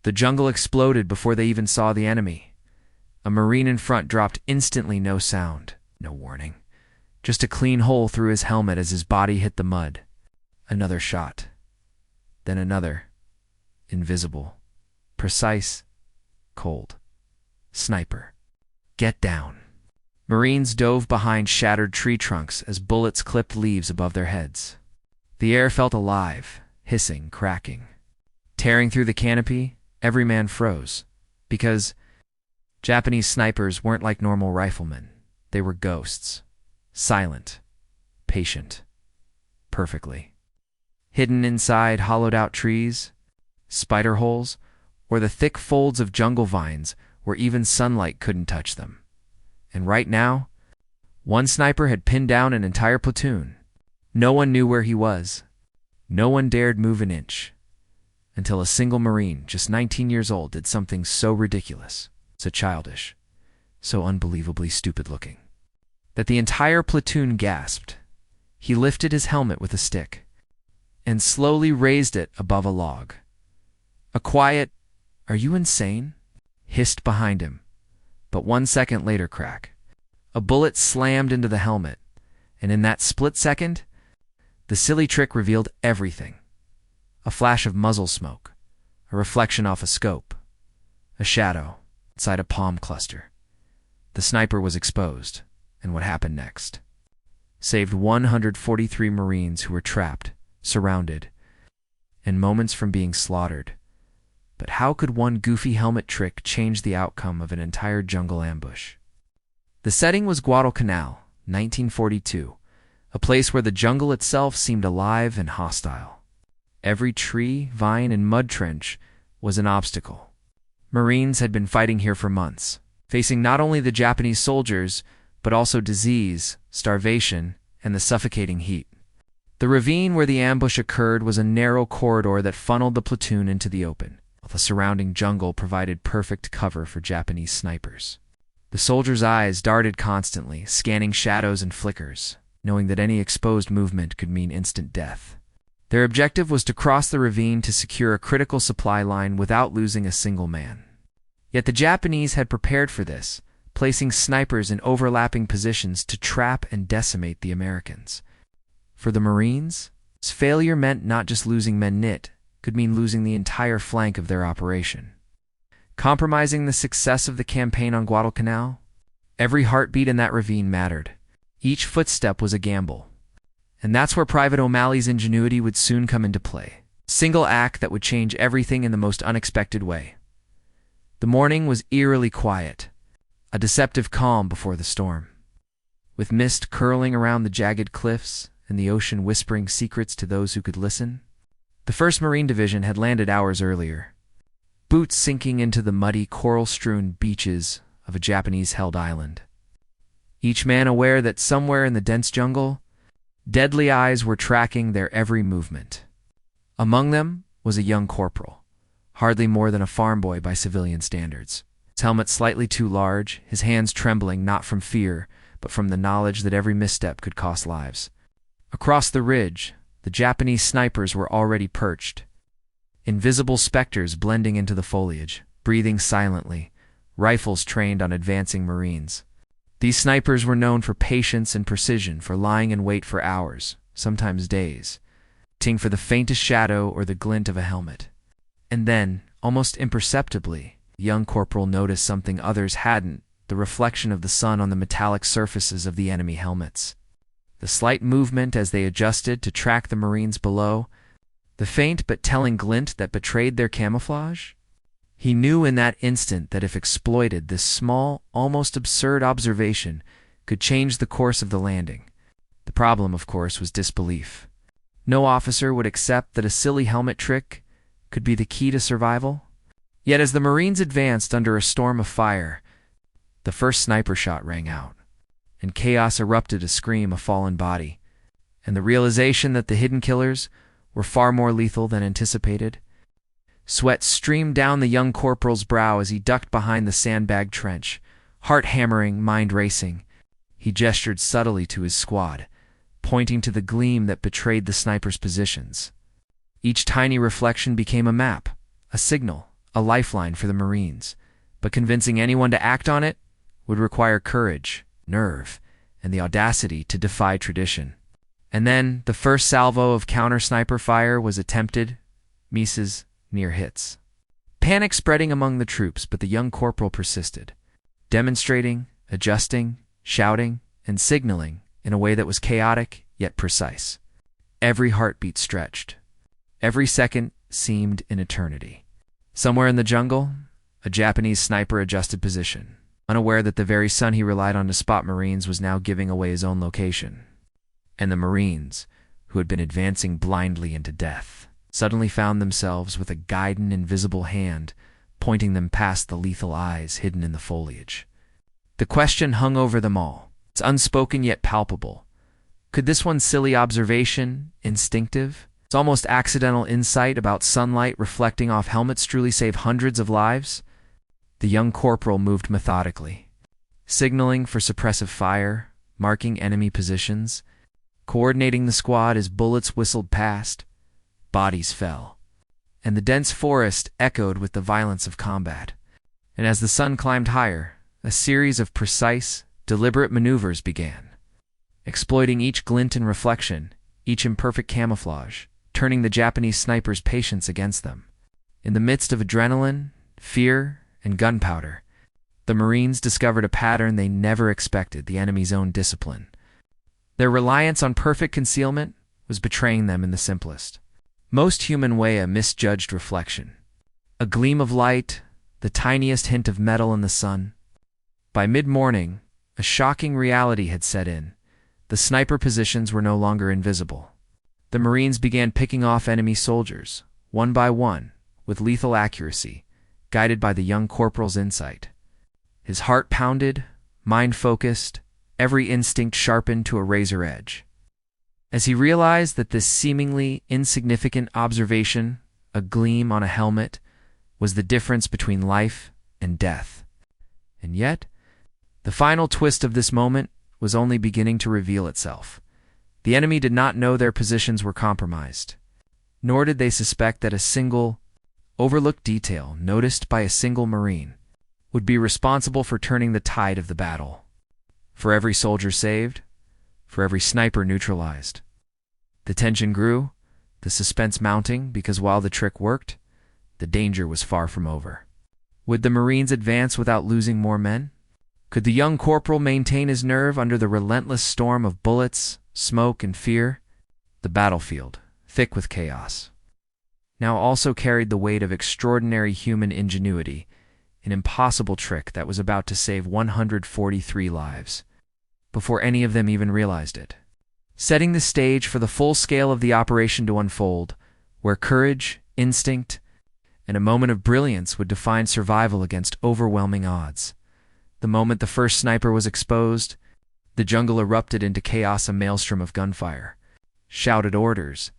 The jungle exploded before they even saw the enemy. A Marine in front dropped instantly, no sound, no warning. Just a clean hole through his helmet as his body hit the mud. Another shot. Then another. Invisible. Precise. Cold. Sniper. Get down. Marines dove behind shattered tree trunks as bullets clipped leaves above their heads. The air felt alive, hissing, cracking. Tearing through the canopy, every man froze. Because Japanese snipers weren't like normal riflemen. They were ghosts. Silent. Patient. Perfectly. Hidden inside hollowed-out trees, spider holes, or the thick folds of jungle vines where even sunlight couldn't touch them. And right now, one sniper had pinned down an entire platoon. No one knew where he was. No one dared move an inch. Until a single Marine, just 19 years old, did something so ridiculous, so childish, so unbelievably stupid-looking, that the entire platoon gasped. He lifted his helmet with a stick and slowly raised it above a log. A quiet, "Are you insane?" hissed behind him. But 1 second later, crack. A bullet slammed into the helmet, and in that split second, the silly trick revealed everything. A flash of muzzle smoke, a reflection off a scope, a shadow inside a palm cluster. The sniper was exposed, and what happened next saved 143 Marines who were trapped, surrounded, and moments from being slaughtered. But how could one goofy helmet trick change the outcome of an entire jungle ambush? The setting was Guadalcanal, 1942, a place where the jungle itself seemed alive and hostile. Every tree, vine, and mud trench was an obstacle. Marines had been fighting here for months, facing not only the Japanese soldiers, but also disease, starvation, and the suffocating heat. The ravine where the ambush occurred was a narrow corridor that funneled the platoon into the open. The surrounding jungle provided perfect cover for Japanese snipers. The soldiers' eyes darted constantly, scanning shadows and flickers, knowing that any exposed movement could mean instant death. Their objective was to cross the ravine to secure a critical supply line without losing a single man. Yet the Japanese had prepared for this, placing snipers in overlapping positions to trap and decimate the Americans. For the Marines, failure meant not just losing men could mean losing the entire flank of their operation. Compromising the success of the campaign on Guadalcanal? Every heartbeat in that ravine mattered. Each footstep was a gamble. And that's where Private O'Malley's ingenuity would soon come into play. A single act that would change everything in the most unexpected way. The morning was eerily quiet, a deceptive calm before the storm. With mist curling around the jagged cliffs and the ocean whispering secrets to those who could listen, the 1st Marine Division had landed hours earlier, boots sinking into the muddy, coral-strewn beaches of a Japanese-held island. Each man aware that somewhere in the dense jungle, deadly eyes were tracking their every movement. Among them was a young corporal, hardly more than a farm boy by civilian standards. His helmet slightly too large, his hands trembling not from fear, but from the knowledge that every misstep could cost lives. Across the ridge, the Japanese snipers were already perched, invisible specters blending into the foliage, breathing silently, rifles trained on advancing Marines. These snipers were known for patience and precision, for lying in wait for hours, sometimes days, waiting for the faintest shadow or the glint of a helmet. And then, almost imperceptibly, the young corporal noticed something others hadn't, the reflection of the sun on the metallic surfaces of the enemy helmets. The slight movement as they adjusted to track the Marines below, the faint but telling glint that betrayed their camouflage. He knew in that instant that if exploited, this small, almost absurd observation could change the course of the landing. The problem, of course, was disbelief. No officer would accept that a silly helmet trick could be the key to survival. Yet as the Marines advanced under a storm of fire, the first sniper shot rang out, and chaos erupted, a scream, a fallen body, and the realization that the hidden killers were far more lethal than anticipated. Sweat streamed down the young corporal's brow as he ducked behind the sandbag trench, heart hammering, mind racing. He gestured subtly to his squad, pointing to the gleam that betrayed the snipers' positions. Each tiny reflection became a map, a signal, a lifeline for the Marines, but convincing anyone to act on it would require courage, nerve, and the audacity to defy tradition. And then the first salvo of counter-sniper fire was attempted, misses, near hits. Panic spreading among the troops, but the young corporal persisted, demonstrating, adjusting, shouting, and signaling in a way that was chaotic yet precise. Every heartbeat stretched. Every second seemed an eternity. Somewhere in the jungle, a Japanese sniper adjusted position, unaware that the very sun he relied on to spot Marines was now giving away his own location. And the Marines, who had been advancing blindly into death, suddenly found themselves with a guiding invisible hand pointing them past the lethal eyes hidden in the foliage. The question hung over them all. It's unspoken yet palpable. Could this one silly observation, instinctive, it's almost accidental insight about sunlight reflecting off helmets truly save hundreds of lives? The young corporal moved methodically, signaling for suppressive fire, marking enemy positions, coordinating the squad as bullets whistled past. Bodies fell, and the dense forest echoed with the violence of combat. And as the sun climbed higher, a series of precise, deliberate maneuvers began, exploiting each glint and reflection, each imperfect camouflage, turning the Japanese snipers' patience against them. In the midst of adrenaline, fear, and gunpowder, the Marines discovered a pattern they never expected: the enemy's own discipline. Their reliance on perfect concealment was betraying them in the simplest, most human way: a misjudged reflection. A gleam of light, the tiniest hint of metal in the sun. By mid-morning, a shocking reality had set in. The sniper positions were no longer invisible. The Marines began picking off enemy soldiers, one by one, with lethal accuracy, guided by the young corporal's insight. His heart pounded, mind focused, every instinct sharpened to a razor edge. As he realized that this seemingly insignificant observation, a gleam on a helmet, was the difference between life and death. And yet, the final twist of this moment was only beginning to reveal itself. The enemy did not know their positions were compromised, nor did they suspect that a single, overlooked detail noticed by a single Marine would be responsible for turning the tide of the battle. For every soldier saved, for every sniper neutralized. The tension grew, the suspense mounting, because while the trick worked, the danger was far from over. Would the Marines advance without losing more men? Could the young corporal maintain his nerve under the relentless storm of bullets, smoke, and fear? The battlefield, thick with chaos, now also carried the weight of extraordinary human ingenuity, an impossible trick that was about to save 143 lives, before any of them even realized it, setting the stage for the full scale of the operation to unfold, where courage, instinct, and a moment of brilliance would define survival against overwhelming odds. The moment the first sniper was exposed, the jungle erupted into chaos, a maelstrom of gunfire, shouted orders,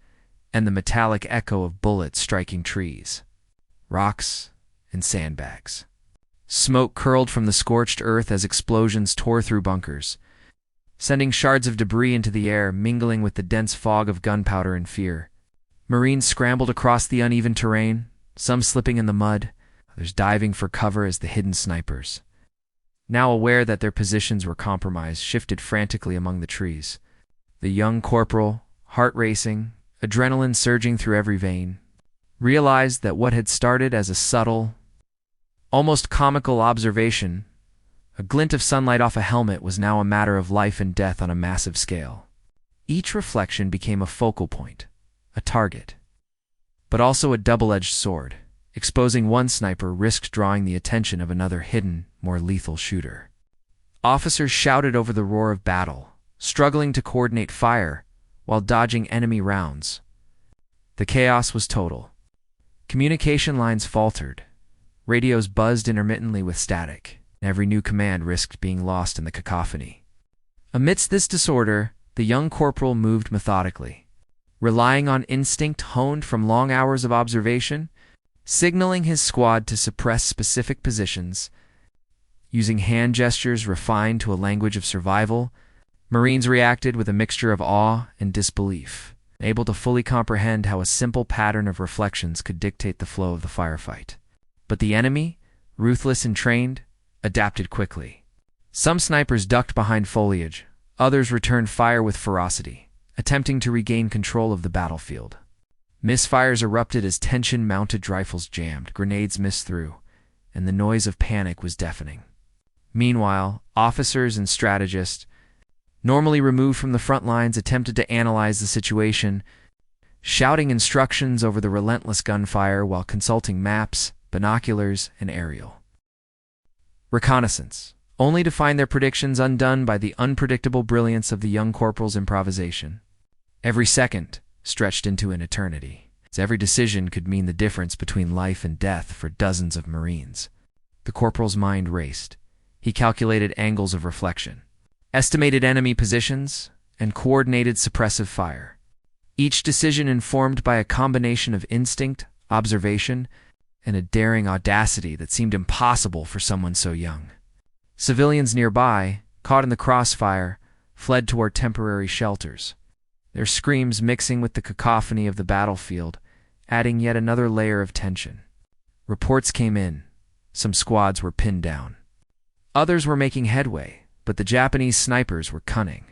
and the metallic echo of bullets striking trees, rocks, and sandbags. Smoke curled from the scorched earth as explosions tore through bunkers, sending shards of debris into the air, mingling with the dense fog of gunpowder and fear. Marines scrambled across the uneven terrain, some slipping in the mud, others diving for cover as the hidden snipers, now aware that their positions were compromised, shifted frantically among the trees. The young corporal, heart racing, adrenaline surging through every vein, realized that what had started as a subtle, almost comical observation, a glint of sunlight off a helmet, was now a matter of life and death on a massive scale. Each reflection became a focal point, a target, but also a double-edged sword. Exposing one sniper risked drawing the attention of another hidden, more lethal shooter. Officers shouted over the roar of battle, struggling to coordinate fire while dodging enemy rounds. The chaos was total. Communication lines faltered. Radios buzzed intermittently with static. Every new command risked being lost in the cacophony. Amidst this disorder, the young corporal moved methodically, relying on instinct honed from long hours of observation, signaling his squad to suppress specific positions. Using hand gestures refined to a language of survival, Marines reacted with a mixture of awe and disbelief, able to fully comprehend how a simple pattern of reflections could dictate the flow of the firefight. But the enemy, ruthless and trained, adapted quickly. Some snipers ducked behind foliage, others returned fire with ferocity, attempting to regain control of the battlefield. Misfires erupted as tension-mounted rifles jammed, grenades missed through, and the noise of panic was deafening. Meanwhile, officers and strategists, normally removed from the front lines, attempted to analyze the situation, shouting instructions over the relentless gunfire while consulting maps, binoculars, and aerial reconnaissance, only to find their predictions undone by the unpredictable brilliance of the young corporal's improvisation. Every second stretched into an eternity, as every decision could mean the difference between life and death for dozens of Marines. The corporal's mind raced. He calculated angles of reflection, estimated enemy positions, and coordinated suppressive fire. Each decision informed by a combination of instinct, observation, and a daring audacity that seemed impossible for someone so young. Civilians nearby, caught in the crossfire, fled toward temporary shelters, their screams mixing with the cacophony of the battlefield, adding yet another layer of tension. Reports came in. Some squads were pinned down. Others were making headway, but the Japanese snipers were cunning,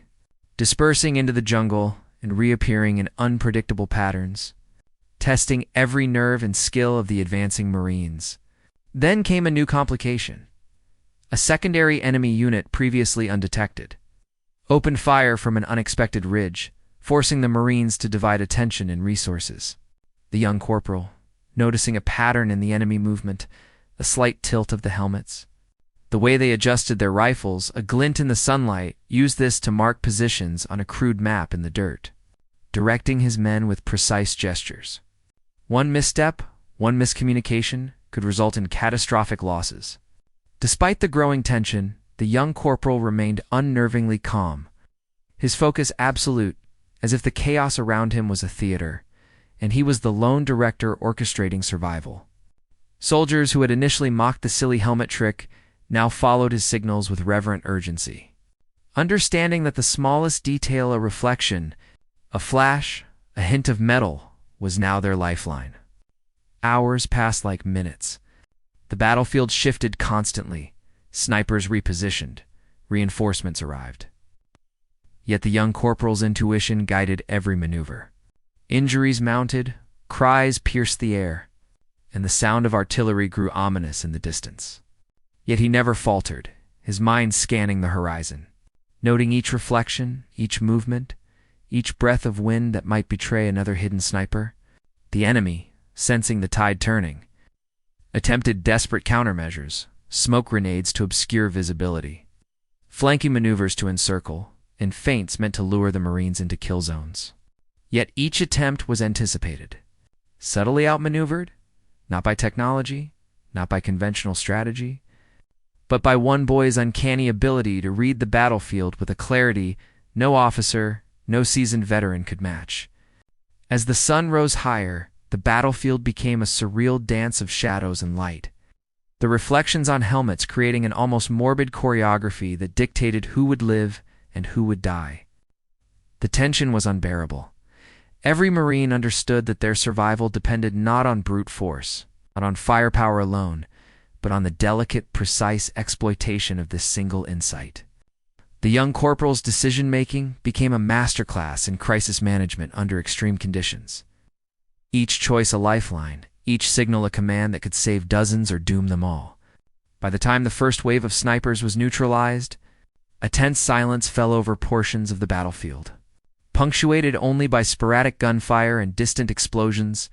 dispersing into the jungle and reappearing in unpredictable patterns, testing every nerve and skill of the advancing Marines. Then came a new complication. A secondary enemy unit previously undetected opened fire from an unexpected ridge, forcing the Marines to divide attention and resources. The young corporal, noticing a pattern in the enemy movement, a slight tilt of the helmets, the way they adjusted their rifles, a glint in the sunlight, used this to mark positions on a crude map in the dirt, directing his men with precise gestures. One misstep, one miscommunication, could result in catastrophic losses. Despite the growing tension, the young corporal remained unnervingly calm, his focus absolute, as if the chaos around him was a theater, and he was the lone director orchestrating survival. Soldiers who had initially mocked the silly helmet trick now followed his signals with reverent urgency, understanding that the smallest detail, a reflection, a flash, a hint of metal, was now their lifeline. Hours passed like minutes. The battlefield shifted constantly. Snipers repositioned. Reinforcements arrived. Yet the young corporal's intuition guided every maneuver. Injuries mounted, cries pierced the air, and the sound of artillery grew ominous in the distance. Yet he never faltered, his mind scanning the horizon, noting each reflection, each movement, each breath of wind that might betray another hidden sniper. The enemy, sensing the tide turning, attempted desperate countermeasures, smoke grenades to obscure visibility, flanking maneuvers to encircle, and feints meant to lure the Marines into kill zones. Yet each attempt was anticipated, subtly outmaneuvered, not by technology, not by conventional strategy, but by one boy's uncanny ability to read the battlefield with a clarity no officer, no seasoned veteran could match. As the sun rose higher, the battlefield became a surreal dance of shadows and light, the reflections on helmets creating an almost morbid choreography that dictated who would live and who would die. The tension was unbearable. Every Marine understood that their survival depended not on brute force, not on firepower alone, but on the delicate, precise exploitation of this single insight. The young corporal's decision-making became a masterclass in crisis management under extreme conditions. Each choice a lifeline, each signal a command that could save dozens or doom them all. By the time the first wave of snipers was neutralized, a tense silence fell over portions of the battlefield, punctuated only by sporadic gunfire and distant explosions,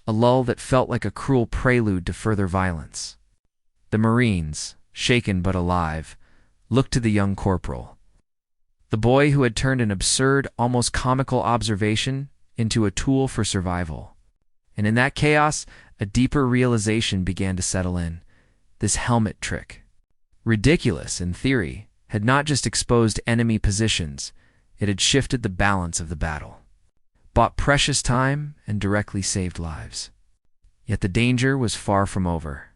a lull that felt like a cruel prelude to further violence. The Marines, shaken but alive, looked to the young corporal, the boy who had turned an absurd, almost comical observation into a tool for survival. And in that chaos, a deeper realization began to settle in. This helmet trick, ridiculous in theory, had not just exposed enemy positions, it had shifted the balance of the battle, bought precious time, and directly saved lives. Yet the danger was far from over.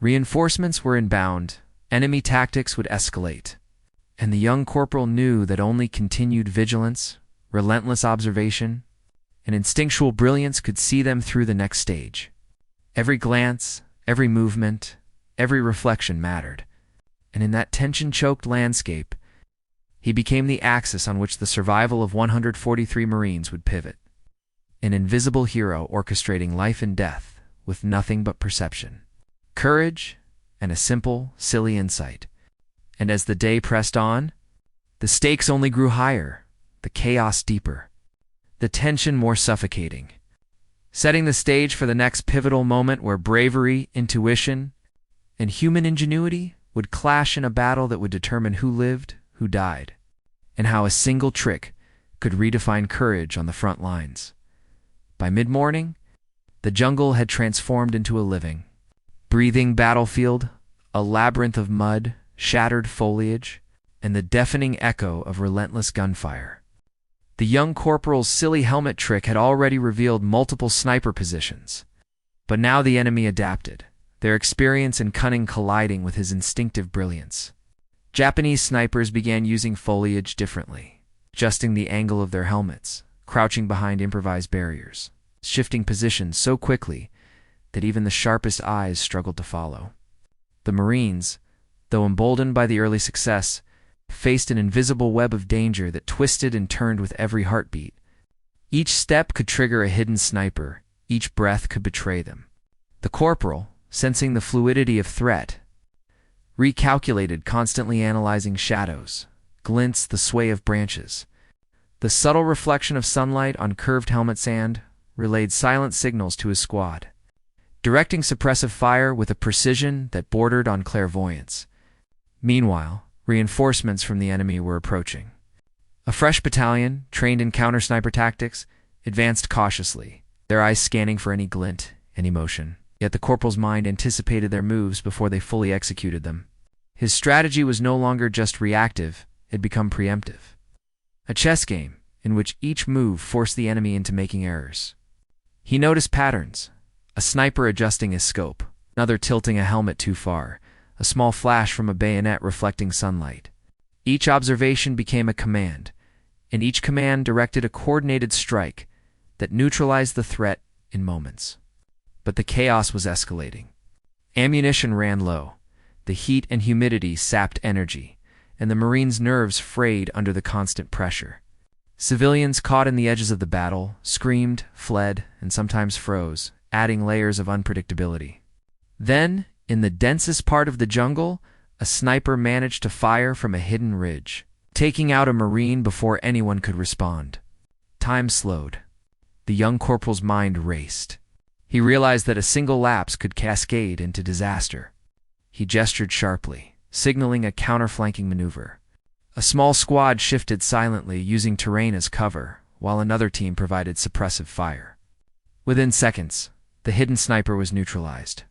Reinforcements were inbound, enemy tactics would escalate, and the young corporal knew that only continued vigilance, relentless observation, and instinctual brilliance could see them through the next stage. Every glance, Every movement, every reflection mattered. And in that tension-choked landscape, he became the axis on which the survival of 143 Marines would pivot. An invisible hero orchestrating life and death with nothing but perception, courage, and a simple, silly insight. And as the day pressed on, the stakes only grew higher, the chaos deeper, the tension more suffocating, setting the stage for the next pivotal moment where bravery, intuition, and human ingenuity would clash in a battle that would determine who lived, who died, and how a single trick could redefine courage on the front lines. By mid-morning, the jungle had transformed into a living, breathing battlefield, a labyrinth of mud, shattered foliage, and the deafening echo of relentless gunfire. The young corporal's silly helmet trick had already revealed multiple sniper positions, but now the enemy adapted, their experience and cunning colliding with his instinctive brilliance. Japanese snipers began using foliage differently, adjusting the angle of their helmets, crouching behind improvised barriers, shifting positions so quickly that even the sharpest eyes struggled to follow. The Marines, though emboldened by the early success, faced an invisible web of danger that twisted and turned with every heartbeat. Each step could trigger a hidden sniper, each breath could betray them. The corporal, sensing the fluidity of threat, recalculated, constantly analyzing shadows, glints, the sway of branches. The subtle reflection of sunlight on curved helmet sand relayed silent signals to his squad, directing suppressive fire with a precision that bordered on clairvoyance. Meanwhile, reinforcements from the enemy were approaching. A fresh battalion, trained in counter-sniper tactics, advanced cautiously, their eyes scanning for any glint, any motion. Yet the corporal's mind anticipated their moves before they fully executed them. His strategy was no longer just reactive, it had become preemptive. A chess game in which each move forced the enemy into making errors. He noticed patterns, a sniper adjusting his scope, another tilting a helmet too far, a small flash from a bayonet reflecting sunlight. Each observation became a command, and each command directed a coordinated strike that neutralized the threat in moments. But the chaos was escalating. Ammunition ran low, the heat and humidity sapped energy, and the Marines' nerves frayed under the constant pressure. Civilians caught in the edges of the battle screamed, fled, and sometimes froze, adding layers of unpredictability. Then, in the densest part of the jungle, a sniper managed to fire from a hidden ridge, taking out a Marine before anyone could respond. Time slowed. The young corporal's mind raced. He realized that a single lapse could cascade into disaster. He gestured sharply, signaling a counter-flanking maneuver. A small squad shifted silently, using terrain as cover, while another team provided suppressive fire. Within seconds, the hidden sniper was neutralized.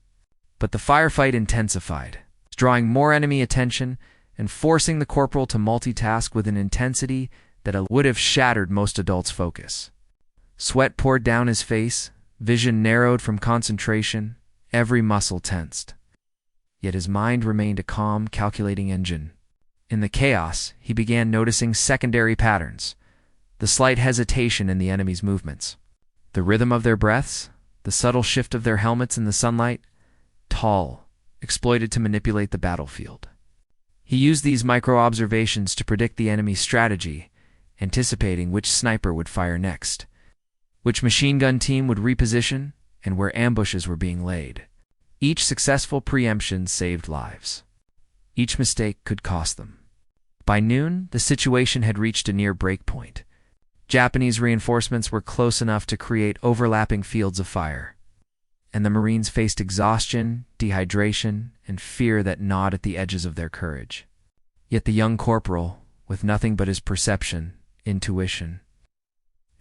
But the firefight intensified, drawing more enemy attention and forcing the corporal to multitask with an intensity that would have shattered most adults' focus. Sweat poured down his face, vision narrowed from concentration, every muscle tensed. Yet his mind remained a calm, calculating engine. In the chaos, he began noticing secondary patterns, the slight hesitation in the enemy's movements, the rhythm of their breaths, the subtle shift of their helmets in the sunlight, tall, exploited to manipulate the battlefield. He used these micro-observations to predict the enemy's strategy, anticipating which sniper would fire next, which machine gun team would reposition, and where ambushes were being laid. Each successful preemption saved lives. Each mistake could cost them. By noon, the situation had reached a near breakpoint. Japanese reinforcements were close enough to create overlapping fields of fire, and the Marines faced exhaustion, dehydration, and fear that gnawed at the edges of their courage. Yet the young corporal, with nothing but his perception, intuition,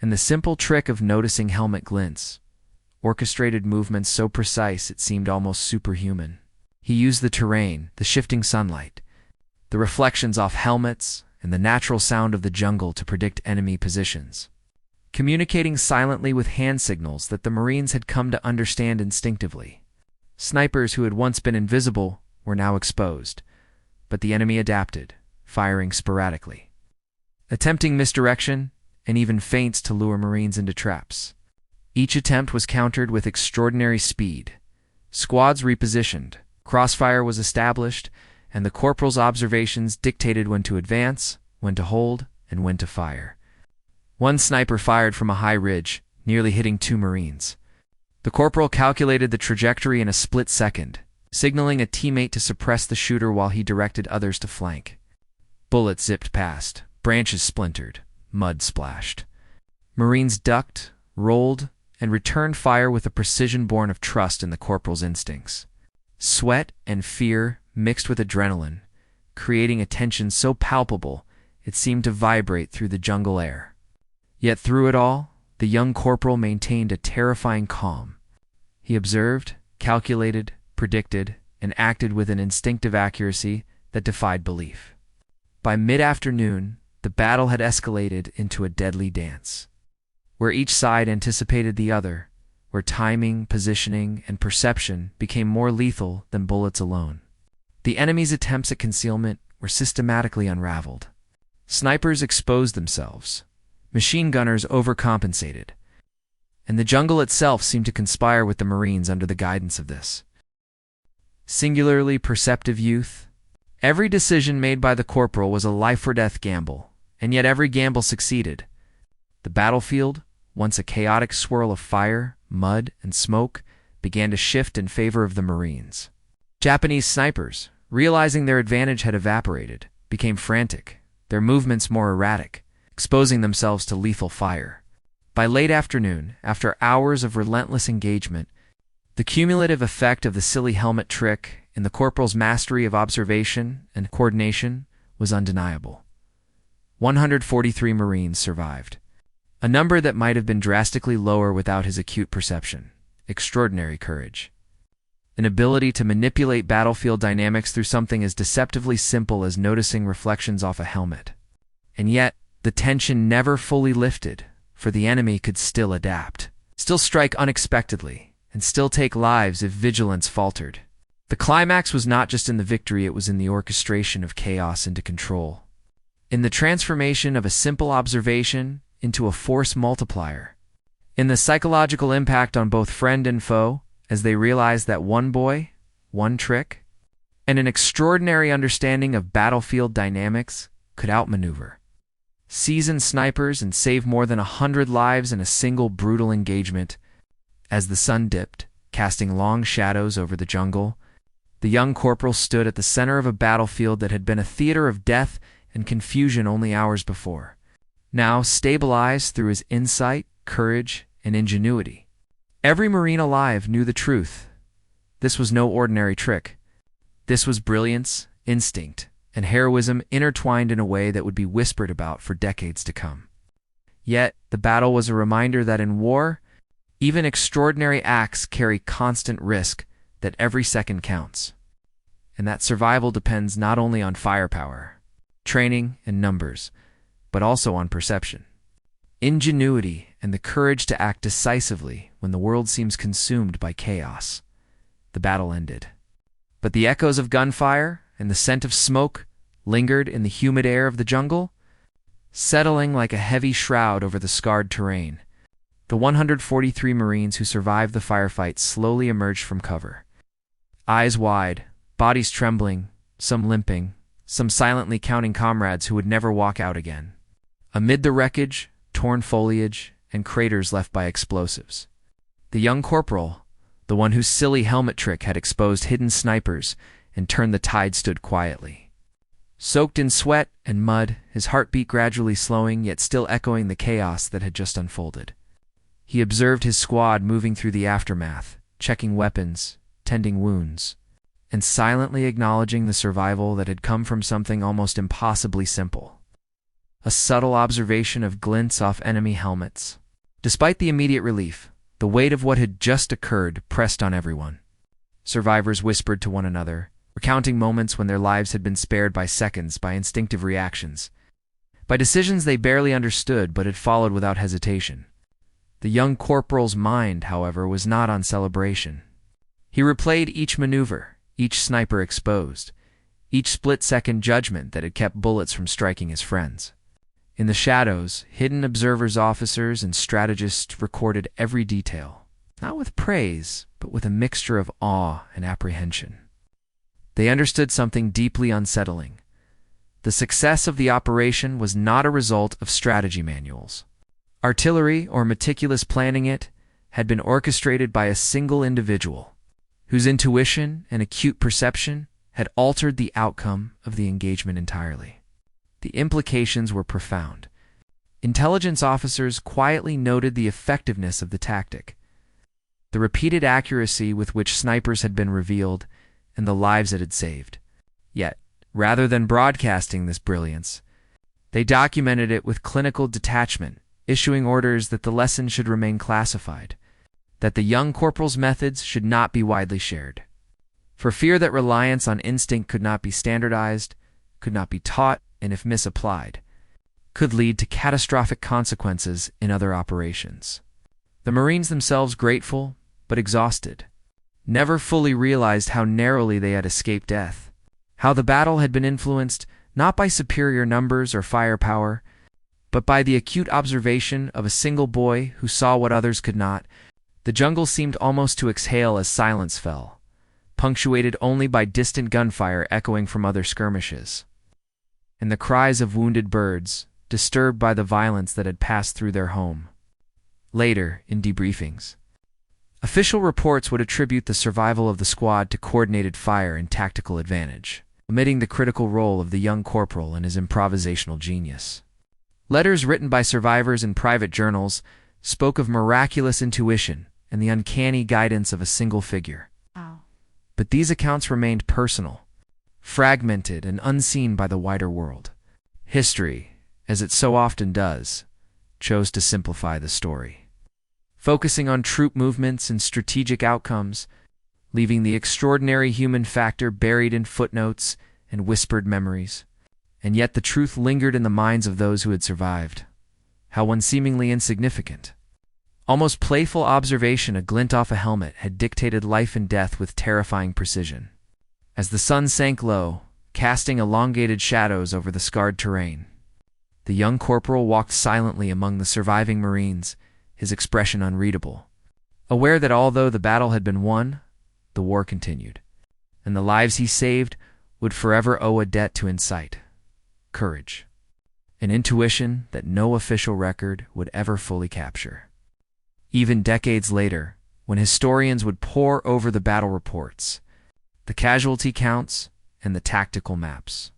and the simple trick of noticing helmet glints, orchestrated movements so precise it seemed almost superhuman. He used the terrain, the shifting sunlight, the reflections off helmets, and the natural sound of the jungle to predict enemy positions, communicating silently with hand signals that the Marines had come to understand instinctively. Snipers who had once been invisible were now exposed, but the enemy adapted, firing sporadically, attempting misdirection and even feints to lure Marines into traps. Each attempt was countered with extraordinary speed, Squads repositioned, crossfire was established, and the corporal's observations dictated when to advance, when to hold, and when to fire. One sniper fired from a high ridge, nearly hitting 2 Marines. The corporal calculated the trajectory in a split second, signaling a teammate to suppress the shooter while he directed others to flank. Bullets zipped past, branches splintered, mud splashed. Marines ducked, rolled, and returned fire with a precision born of trust in the corporal's instincts. Sweat and fear mixed with adrenaline, creating a tension so palpable it seemed to vibrate through the jungle air. Yet through it all, the young corporal maintained a terrifying calm. He observed, calculated, predicted, and acted with an instinctive accuracy that defied belief. By mid-afternoon, the battle had escalated into a deadly dance, where each side anticipated the other, where timing, positioning, and perception became more lethal than bullets alone. The enemy's attempts at concealment were systematically unraveled. Snipers exposed themselves. Machine gunners overcompensated. And the jungle itself seemed to conspire with the Marines under the guidance of this singularly perceptive youth. Every decision made by the corporal was a life-or-death gamble, and yet every gamble succeeded. The battlefield, once a chaotic swirl of fire, mud, and smoke, began to shift in favor of the Marines. Japanese snipers, realizing their advantage had evaporated, became frantic, their movements more erratic, exposing themselves to lethal fire. By late afternoon, after hours of relentless engagement, the cumulative effect of the silly helmet trick and the corporal's mastery of observation and coordination was undeniable. 143 Marines survived, a number that might have been drastically lower without his acute perception. Extraordinary courage. An ability to manipulate battlefield dynamics through something as deceptively simple as noticing reflections off a helmet. And yet, the tension never fully lifted, for the enemy could still adapt, still strike unexpectedly, and still take lives if vigilance faltered. The climax was not just in the victory, it was in the orchestration of chaos into control. In the transformation of a simple observation into a force multiplier. In the psychological impact on both friend and foe, as they realized that one boy, one trick, and an extraordinary understanding of battlefield dynamics could outmaneuver seasoned snipers and save more than 100 lives in a single brutal engagement. As the sun dipped, casting long shadows over the jungle, the young corporal stood at the center of a battlefield that had been a theater of death and confusion only hours before, now stabilized through his insight, courage, and ingenuity. Every Marine alive knew the truth. This was no ordinary trick. This was brilliance, instinct, and heroism intertwined in a way that would be whispered about for decades to come. Yet, the battle was a reminder that in war, even extraordinary acts carry constant risk, that every second counts, and that survival depends not only on firepower, training, and numbers, but also on perception, ingenuity, and the courage to act decisively when the world seems consumed by chaos. The battle ended, but the echoes of gunfire and the scent of smoke lingered in the humid air of the jungle, settling like a heavy shroud over the scarred terrain. The 143 Marines who survived the firefight slowly emerged from cover. Eyes wide, bodies trembling, some limping, some silently counting comrades who would never walk out again. Amid the wreckage, torn foliage, and craters left by explosives, the young corporal, the one whose silly helmet trick had exposed hidden snipers and turned the tide, stood quietly. Soaked in sweat and mud, his heartbeat gradually slowing yet still echoing the chaos that had just unfolded. He observed his squad moving through the aftermath, checking weapons, tending wounds, and silently acknowledging the survival that had come from something almost impossibly simple. A subtle observation of glints off enemy helmets. Despite the immediate relief, the weight of what had just occurred pressed on everyone. Survivors whispered to one another, recounting moments when their lives had been spared by seconds, by instinctive reactions, by decisions they barely understood but had followed without hesitation. The young corporal's mind, however, was not on celebration. He replayed each maneuver, each sniper exposed, each split-second judgment that had kept bullets from striking his friends. In the shadows, hidden observers, officers, and strategists recorded every detail, not with praise, but with a mixture of awe and apprehension. They understood something deeply unsettling. The success of the operation was not a result of strategy manuals, artillery, or meticulous planning. It had been orchestrated by a single individual, whose intuition and acute perception had altered the outcome of the engagement entirely. The implications were profound. Intelligence officers quietly noted the effectiveness of the tactic, the repeated accuracy with which snipers had been revealed, and the lives it had saved. Yet, rather than broadcasting this brilliance, they documented it with clinical detachment, issuing orders that the lesson should remain classified, that the young corporal's methods should not be widely shared, for fear that reliance on instinct could not be standardized, could not be taught, and if misapplied, could lead to catastrophic consequences in other operations. The Marines themselves, grateful but exhausted, never fully realized how narrowly they had escaped death, how the battle had been influenced not by superior numbers or firepower, but by the acute observation of a single boy who saw what others could not. The jungle seemed almost to exhale as silence fell, punctuated only by distant gunfire echoing from other skirmishes, and the cries of wounded birds, disturbed by the violence that had passed through their home. Later, in debriefings, official reports would attribute the survival of the squad to coordinated fire and tactical advantage, omitting the critical role of the young corporal and his improvisational genius. Letters written by survivors in private journals spoke of miraculous intuition and the uncanny guidance of a single figure. Wow. But these accounts remained personal, fragmented, and unseen by the wider world. History, as it so often does, chose to simplify the story, focusing on troop movements and strategic outcomes, leaving the extraordinary human factor buried in footnotes and whispered memories. And yet the truth lingered in the minds of those who had survived. How one seemingly insignificant, almost playful observation, a glint off a helmet, had dictated life and death with terrifying precision. As the sun sank low, casting elongated shadows over the scarred terrain, the young corporal walked silently among the surviving Marines, his expression unreadable, aware that although the battle had been won, the war continued, and the lives he saved would forever owe a debt to insight, courage, an intuition that no official record would ever fully capture. Even decades later, when historians would pore over the battle reports, the casualty counts, and the tactical maps,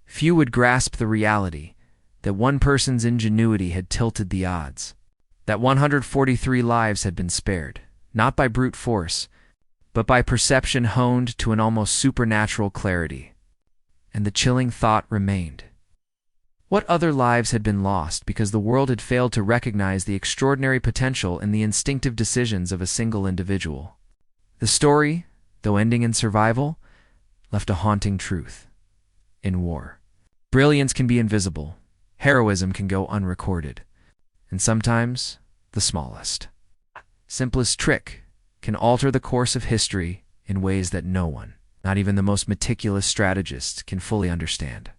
few would grasp the reality that one person's ingenuity had tilted the odds, that 143 lives had been spared, not by brute force, but by perception honed to an almost supernatural clarity. And the chilling thought remained. What other lives had been lost because the world had failed to recognize the extraordinary potential in the instinctive decisions of a single individual? The story, though ending in survival, left a haunting truth. In war, brilliance can be invisible, heroism can go unrecorded, and sometimes the smallest, simplest trick can alter the course of history in ways that no one, not even the most meticulous strategist, can fully understand.